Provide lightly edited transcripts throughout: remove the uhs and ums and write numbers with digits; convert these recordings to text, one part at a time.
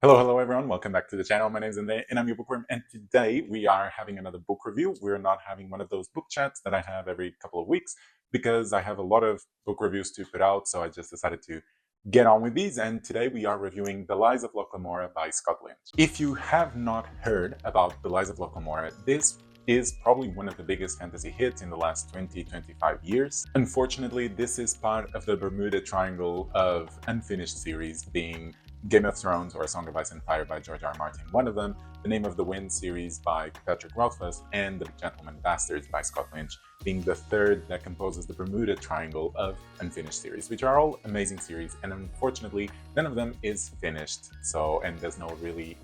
Hello everyone. Welcome back to the channel. My name is Ande and I'm your bookworm. And today we are having another book review. We're not having one of those book chats that I have every couple of weeks because I have a lot of book reviews to put out. So I just decided to get on with these. And today we are reviewing The Lies of Locke Lamora by Scott Lynch. If you have not heard about The Lies of Locke Lamora, this is probably one of the biggest fantasy hits in the last 20-25 years. Unfortunately, this is part of the Bermuda Triangle of unfinished series, being Game of Thrones or A Song of Ice and Fire by George R. R. Martin, one of them, The Name of the Wind series by Patrick Rothfuss, and The Gentleman Bastards by Scott Lynch, being the third that composes the Bermuda Triangle of unfinished series, which are all amazing series, and unfortunately, none of them is finished, and there's no really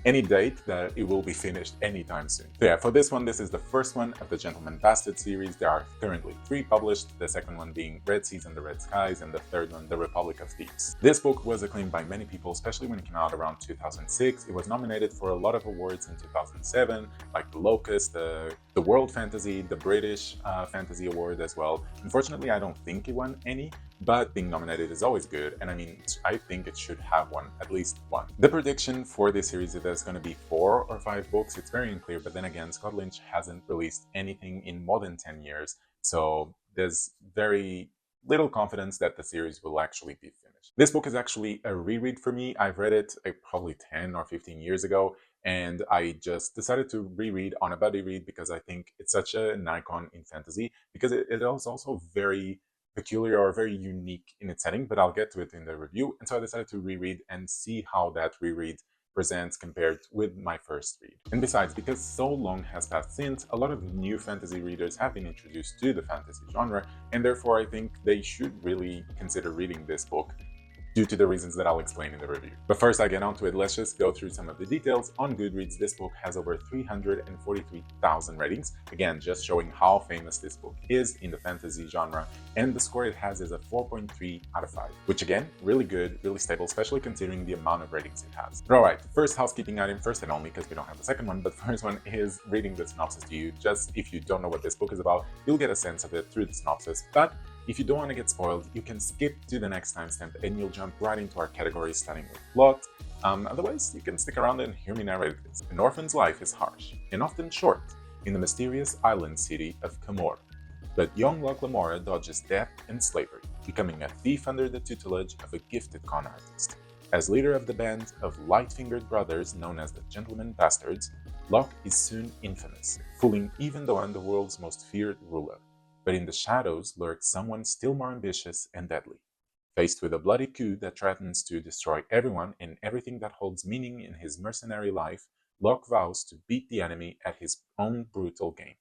any date that it will be finished anytime soon. So yeah, for this one, this is the first one of the Gentleman Bastard series. There are currently 3 published, the second one being Red Seas and the Red Skies, and the third one, The Republic of Thieves. This book was acclaimed by many people, especially when it came out around 2006. It was nominated for a lot of awards in 2007, like the Locust, the World Fantasy, the British Fantasy Award as well. Unfortunately, I don't think it won any, but being nominated is always good, and I mean, I think it should have one, at least one. The prediction for this series is there's going to be 4 or 5 books. It's very unclear, but then again, Scott Lynch hasn't released anything in more than 10 years, so there's very little confidence that the series will actually be finished. This book is actually a reread for me. I've read it probably 10 or 15 years ago, and I just decided to reread on a buddy read because I think it's such an icon in fantasy, because it is also very peculiar or very unique in its setting, but I'll get to it in the review. And so I decided to reread and see how that reread presents compared with my first read. And besides, because so long has passed since, a lot of new fantasy readers have been introduced to the fantasy genre, and therefore I think they should really consider reading this book, due to the reasons that I'll explain in the review. But first I get onto it, let's just go through some of the details. On Goodreads, this book has over 343,000 ratings, again, just showing how famous this book is in the fantasy genre, and the score it has is a 4.3 out of 5, which again, really good, really stable, especially considering the amount of ratings it has. But alright, first housekeeping item, first and only, because we don't have the second one, but the first one is reading the synopsis to you. Just if you don't know what this book is about, you'll get a sense of it through the synopsis, but if you don't want to get spoiled, you can skip to the next timestamp and you'll jump right into our categories starting with plot. Otherwise, you can stick around and hear me narrate this. An orphan's life is harsh and often short in the mysterious island city of Camor. But young Locke Lamora dodges death and slavery, becoming a thief under the tutelage of a gifted con artist. As leader of the band of light-fingered brothers known as the Gentleman Bastards, Locke is soon infamous, fooling even the underworld's most feared ruler. But in the shadows lurks someone still more ambitious and deadly. Faced with a bloody coup that threatens to destroy everyone and everything that holds meaning in his mercenary life, Locke vows to beat the enemy at his own brutal game,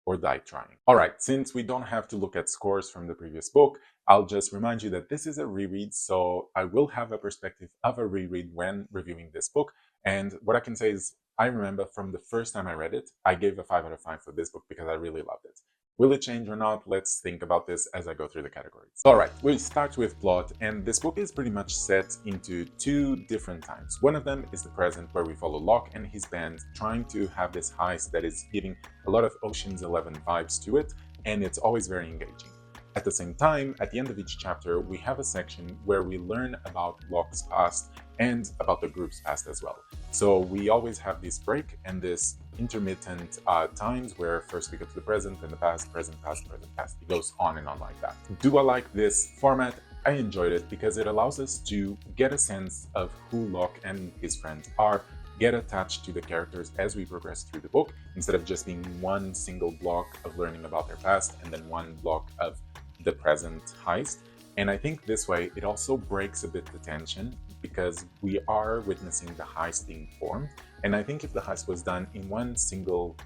or die trying. Alright, since we don't have to look at scores from the previous book, I'll just remind you that this is a reread, so I will have a perspective of a reread when reviewing this book, and what I can say is, I remember from the first time I read it, I gave a 5 out of 5 for this book because I really loved it. Will it change or not? Let's think about this as I go through the categories. Alright, we'll start with plot, and this book is pretty much set into 2 different times. One of them is the present, where we follow Locke and his band trying to have this heist that is giving a lot of Ocean's 11 vibes to it, and it's always very engaging. At the same time, at the end of each chapter, we have a section where we learn about Locke's past and about the group's past as well. So we always have this break and this intermittent times where first we go to the present, then the past, present, past, present, past. It goes on and on like that. Do I like this format? I enjoyed it because it allows us to get a sense of who Locke and his friends are, get attached to the characters as we progress through the book, instead of just being one single block of learning about their past and then one block of the present heist. And I think this way it also breaks a bit the tension, because we are witnessing the heist being formed, and I think if the heist was done in one single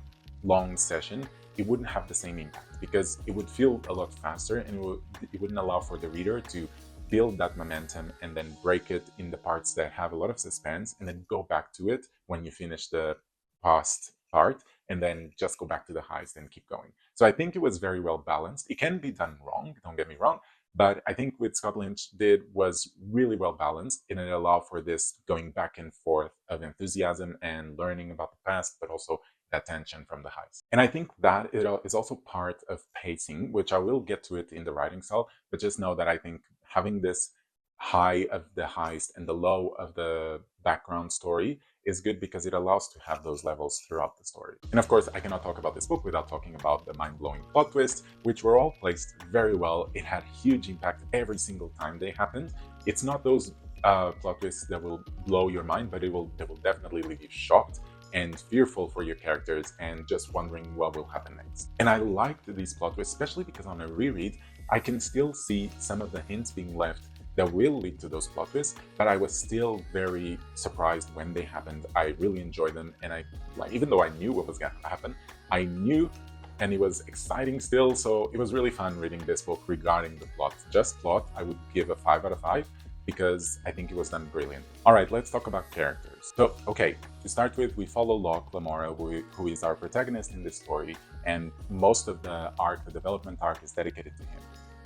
long session, it wouldn't have the same impact, because it would feel a lot faster and it wouldn't allow for the reader to build that momentum and then break it in the parts that have a lot of suspense and then go back to it when you finish the past part, and then just go back to the heist and keep going. So I think it was very well balanced. It can be done wrong, don't get me wrong, but I think what Scott Lynch did was really well balanced, and it allowed for this going back and forth of enthusiasm and learning about the past, but also that tension from the heist. And I think that it is also part of pacing, which I will get to it in the writing style, but just know that I think having this high of the heist and the low of the background story is good because it allows to have those levels throughout the story. And of course, I cannot talk about this book without talking about the mind-blowing plot twists, which were all placed very well. It had huge impact every single time they happened. It's not those plot twists that will blow your mind, but they will definitely leave you shocked and fearful for your characters and just wondering what will happen next. And I liked these plot twists, especially because on a reread, I can still see some of the hints being left that will lead to those plot twists, but I was still very surprised when they happened. I really enjoyed them, and even though I knew what was going to happen, I knew, and it was exciting still, so it was really fun reading this book regarding the plot. Just plot, I would give a 5 out of 5, because I think it was done brilliant. All right, let's talk about characters. So, okay, to start with, we follow Locke Lamora, who is our protagonist in this story, and most of the arc, the development arc, is dedicated to him.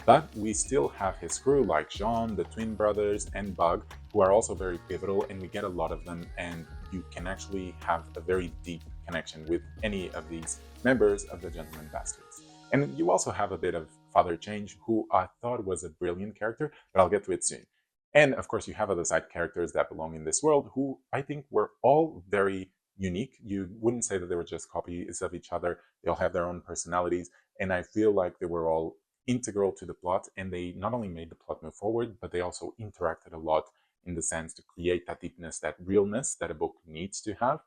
But we still have his crew like Jean, the twin brothers, and Bug, who are also very pivotal, and we get a lot of them, and you can actually have a very deep connection with any of these members of the Gentleman Bastards. And you also have a bit of Father Change, who I thought was a brilliant character, but I'll get to it soon. And of course, you have other side characters that belong in this world, who I think were all very unique. You wouldn't say that they were just copies of each other. They all have their own personalities, and I feel like they were all integral to the plot, and they not only made the plot move forward, but they also interacted a lot in the sense to create that deepness, that realness that a book needs to have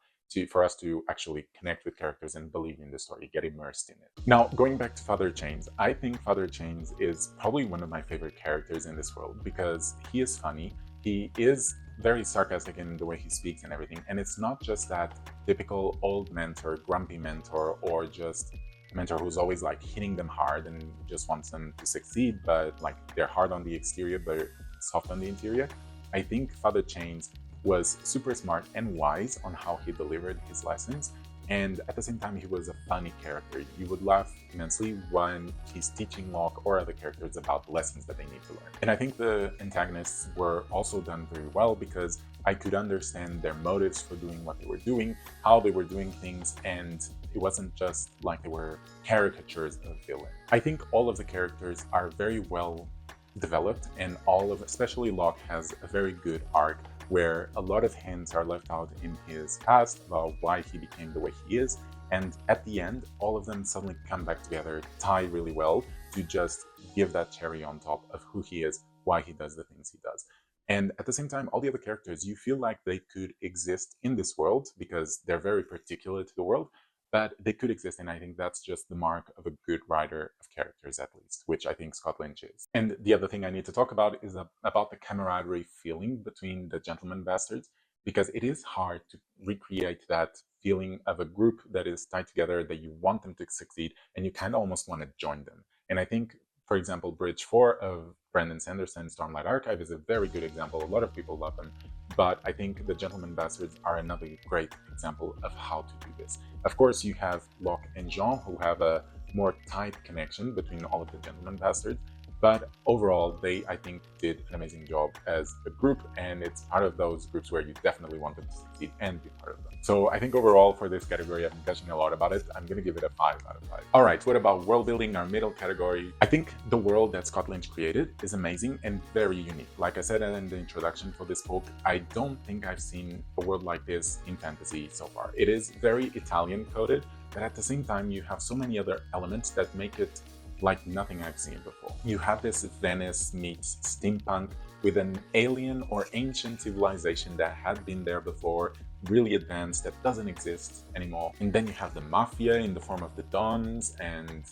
for us to actually connect with characters and believe in the story, get immersed in it. Now, going back to Father Chains, I think Father Chains is probably one of my favorite characters in this world because he is funny, he is very sarcastic in the way he speaks and everything, and it's not just that typical old mentor, grumpy mentor, or just mentor who's always like hitting them hard and just wants them to succeed, but like they're hard on the exterior but soft on the interior. I think Father Chains was super smart and wise on how he delivered his lessons, and at the same time he was a funny character. You would laugh immensely when he's teaching Locke or other characters about the lessons that they need to learn. And I think the antagonists were also done very well because I could understand their motives for doing what they were doing, how they were doing things, and it wasn't just like they were caricatures of villain. I think all of the characters are very well developed, and especially Locke has a very good arc where a lot of hints are left out in his past about why he became the way he is, and at the end, all of them suddenly come back together, tie really well to just give that cherry on top of who he is, why he does the things he does. And at the same time, all the other characters, you feel like they could exist in this world because they're very particular to the world, but they could exist, and I think that's just the mark of a good writer of characters, at least, which I think Scott Lynch is. And the other thing I need to talk about is about the camaraderie feeling between the Gentleman Bastards, because it is hard to recreate that feeling of a group that is tied together, that you want them to succeed, and you kind of almost want to join them. And I think, for example, Bridge 4 of Brandon Sanderson's Stormlight Archive is a very good example. A lot of people love them, but I think the Gentleman Bastards are another great example of how to do this. Of course, you have Locke and Jean, who have a more tight connection between all of the Gentleman Bastards, but overall, they, I think, did an amazing job as a group, and it's part of those groups where you definitely want them to succeed and be part of them. So I think overall for this category, I've been gushing a lot about it. I'm going to give it a 5 out of 5. All right, what about world building, our middle category? I think the world that Scott Lynch created is amazing and very unique. Like I said in the introduction for this book, I don't think I've seen a world like this in fantasy so far. It is very Italian coded, but at the same time, you have so many other elements that make it like nothing I've seen before. You have this Venice meets steampunk with an alien or ancient civilization that had been there before, really advanced, that doesn't exist anymore. And then you have the mafia in the form of the Dons, and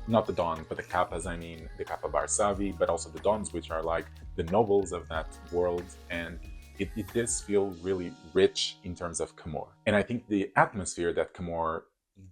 not the Dons, but the Kappas, I mean, the Kappa Barsavi, but also the Dons, which are like the nobles of that world. And it does feel really rich in terms of Camor. And I think the atmosphere that Camor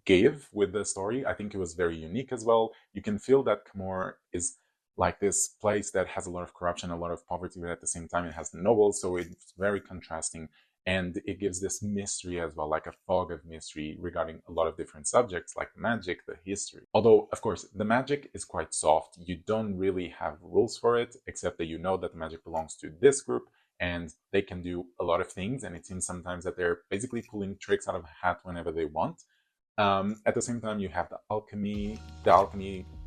gave with the story, I think it was very unique as well. You can feel that Camor is like this place that has a lot of corruption, a lot of poverty, but at the same time it has the nobles, so it's very contrasting, and it gives this mystery as well, like a fog of mystery regarding a lot of different subjects like magic, the history. Although, of course, the magic is quite soft. You don't really have rules for it, except that you know that the magic belongs to this group, and they can do a lot of things, and it seems sometimes that they're basically pulling tricks out of a hat whenever they want. At the same time, you have the alchemy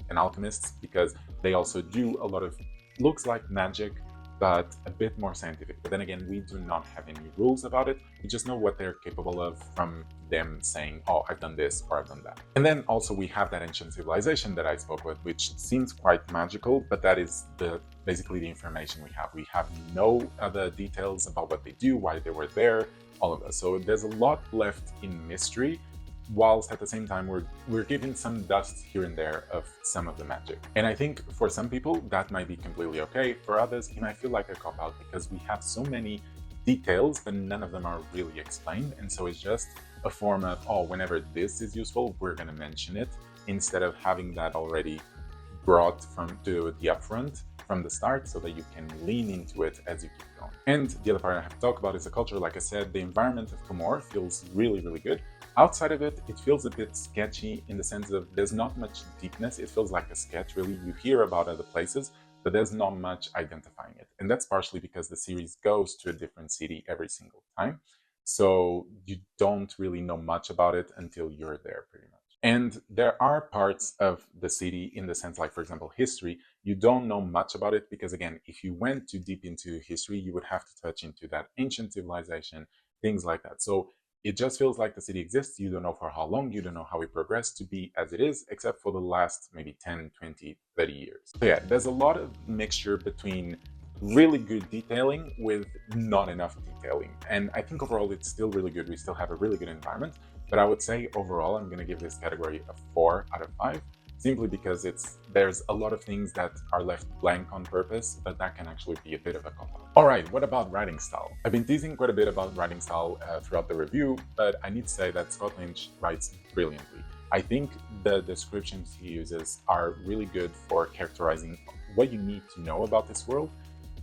and alchemists, because they also do a lot of looks like magic, but a bit more scientific. But then again, we do not have any rules about it. We just know what they're capable of from them saying, oh, I've done this or I've done that. And then also we have that ancient civilization that I spoke with, which seems quite magical, but that is basically the information we have. We have no other details about what they do, why they were there, all of that. So there's a lot left in mystery, whilst at the same time we're given some dust here and there of some of the magic. And I think for some people that might be completely okay. For others it might feel like a cop-out because we have so many details but none of them are really explained, and so it's just a form of, oh, whenever this is useful we're going to mention it, instead of having that already brought to the upfront from the start so that you can lean into it as you keep going. And the other part I have to talk about is the culture. Like I said, the environment of Comore feels really, really good. Outside of it, it feels a bit sketchy in the sense of there's not much deepness. It feels like a sketch, really. You hear about other places, but there's not much identifying it. And that's partially because the series goes to a different city every single time. So you don't really know much about it until you're there, pretty much. And there are parts of the city in the sense, like, for example, history, you don't know much about it because, again, if you went too deep into history, you would have to touch into that ancient civilization, things like that. So it just feels like the city exists. You don't know for how long, you don't know how it progressed to be as it is, except for the last maybe 10, 20, 30 years. So yeah, there's a lot of mixture between really good detailing with not enough detailing. And I think overall it's still really good. We still have a really good environment, but I would say overall I'm going to give this category a 4 out of 5. Simply because there's a lot of things that are left blank on purpose, but that can actually be a bit of a cop-out. All right, what about writing style? I've been teasing quite a bit about writing style throughout the review, but I need to say that Scott Lynch writes brilliantly. I think the descriptions he uses are really good for characterizing what you need to know about this world.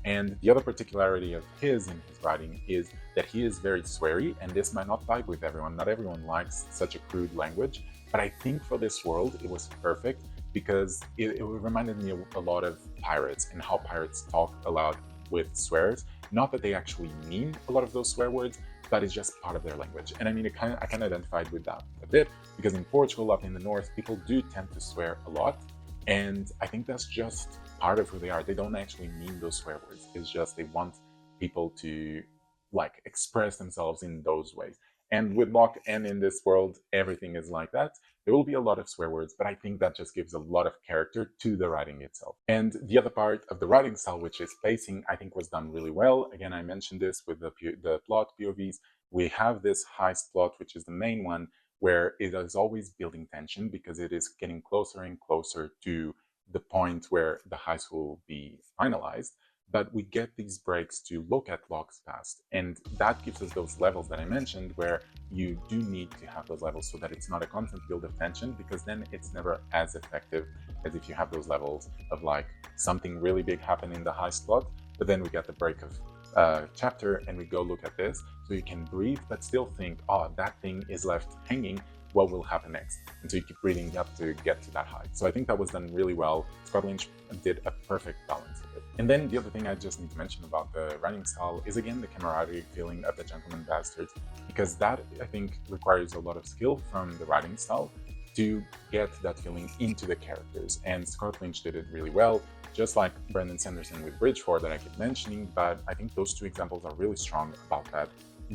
And the other particularity of his in his writing is that he is very sweary, and this might not vibe with everyone. Not everyone likes such a crude language. But I think for this world, it was perfect because it reminded me a lot of pirates and how pirates talk a lot with swears. Not that they actually mean a lot of those swear words, but it's just part of their language. And I mean, I can identify with that a bit because in Portugal, up in the north, people do tend to swear a lot. And I think that's just part of who they are. They don't actually mean those swear words. It's just they want people to like express themselves in those ways. And with Locke and in this world, everything is like that. There will be a lot of swear words, but I think that just gives a lot of character to the writing itself. And the other part of the writing style, which is pacing, I think was done really well. Again, I mentioned this with the plot POVs. We have this heist plot, which is the main one, where it is always building tension because it is getting closer and closer to the point where the heist will be finalized. But we get these breaks to look at Locke's past, and that gives us those levels that I mentioned where you do need to have those levels so that it's not a constant build of tension, because then it's never as effective as if you have those levels of like something really big happen in the heist plot, but then we get the break of chapter and we go look at this, so you can breathe but still think, oh, that thing is left hanging, what will happen next? And so you keep reading up to get to that height. So I think that was done really well. Scott Lynch did a perfect balance of it. And then the other thing I just need to mention about the writing style is, again, the camaraderie feeling of the Gentleman Bastards, because that, I think, requires a lot of skill from the writing style to get that feeling into the characters. And Scott Lynch did it really well, just like Brandon Sanderson with Bridgeford that I keep mentioning, but I think those two examples are really strong about that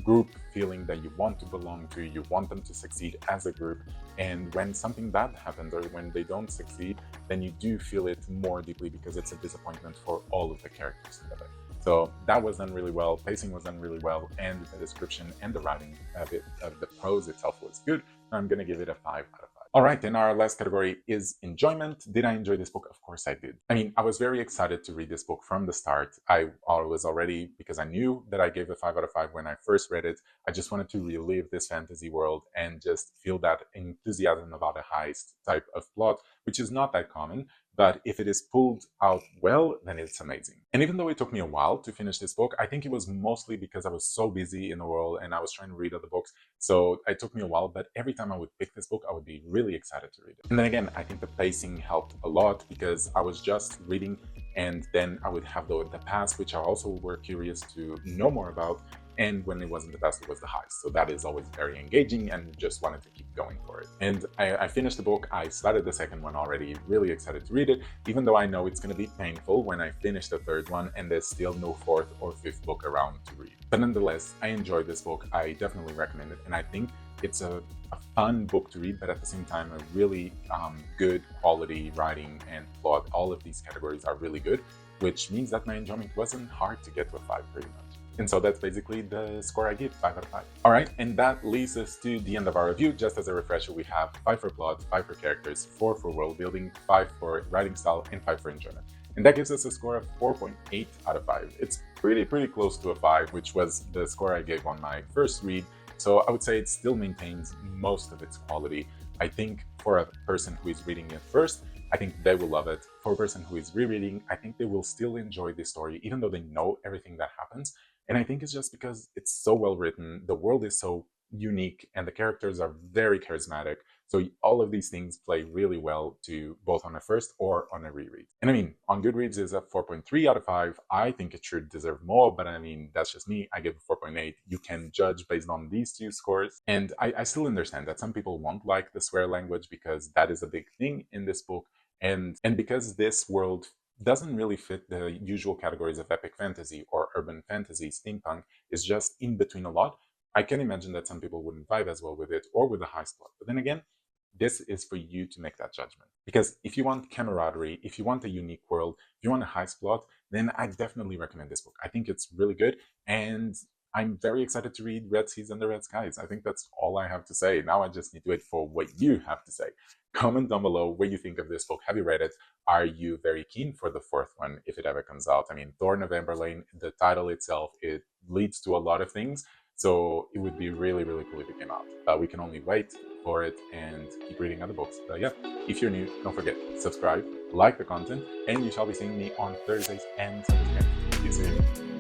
group feeling that you want to belong to, you want them to succeed as a group, and when something bad happens or when they don't succeed, then you do feel it more deeply because it's a disappointment for all of the characters together. So that was done really well, pacing was done really well, and the description and the writing of it, of the prose itself was good. I'm going to give it a 5 out of 5. All right, and our last category is enjoyment. Did I enjoy this book? Of course I did. I mean, I was very excited to read this book from the start. I was already, because I knew that I gave a 5 out of 5 when I first read it. I just wanted to relive this fantasy world and just feel that enthusiasm about a heist type of plot, which is not that common. But if it is pulled out well, then it's amazing. And even though it took me a while to finish this book, I think it was mostly because I was so busy in the world and I was trying to read other books. So it took me a while, but every time I would pick this book, I would be really excited to read it. And then again, I think the pacing helped a lot because I was just reading and then I would have the past, which I also were curious to know more about. and when it wasn't the best, it was the heist. So that is always very engaging, and just wanted to keep going for it. And I finished the book. I started the second one already, really excited to read it, even though I know it's going to be painful when I finish the third one and there's still no fourth or fifth book around to read. But nonetheless, I enjoyed this book. I definitely recommend it, and I think it's a fun book to read, but at the same time a really good quality writing and plot. All of these categories are really good, which means that my enjoyment wasn't hard to get to a 5 pretty much. And so that's basically the score I give, 5 out of 5. All right, and that leads us to the end of our review. Just as a refresher, we have 5 for plot, 5 for characters, 4 for world building, 5 for writing style, and 5 for enjoyment. And that gives us a score of 4.8 out of 5. It's pretty close to a 5, which was the score I gave on my first read. So I would say it still maintains most of its quality. I think for a person who is reading it first, I think they will love it. For a person who is rereading, I think they will still enjoy the story, even though they know everything that happens. And I think it's just because it's so well written, the world is so unique, and the characters are very charismatic. So all of these things play really well to both on a first or on a reread. And I mean, on Goodreads is a 4.3 out of 5. I think it should deserve more, but I mean, that's just me. I give it 4.8. You can judge based on these two scores. And I still understand that some people won't like the swear language because that is a big thing in this book. And because this world doesn't really fit the usual categories of epic fantasy or urban fantasy, steampunk is just in between a lot. I can imagine that some people wouldn't vibe as well with it or with the heist plot. But then again, this is for you to make that judgment. Because if you want camaraderie, if you want a unique world, if you want a heist plot, then I definitely recommend this book. I think it's really good, and I'm very excited to read Red Seas Under Red Skies. I think that's all I have to say. Now I just need to wait for what you have to say. Comment down below what you think of this book. Have you read it? Are you very keen for the fourth one if it ever comes out? I mean, Thor November Lane, the title itself, it leads to a lot of things. So it would be really cool if it came out. But we can only wait for it and keep reading other books. But yeah, if you're new, don't forget, subscribe, like the content, and you shall be seeing me on Thursdays and Sundays again. See you soon.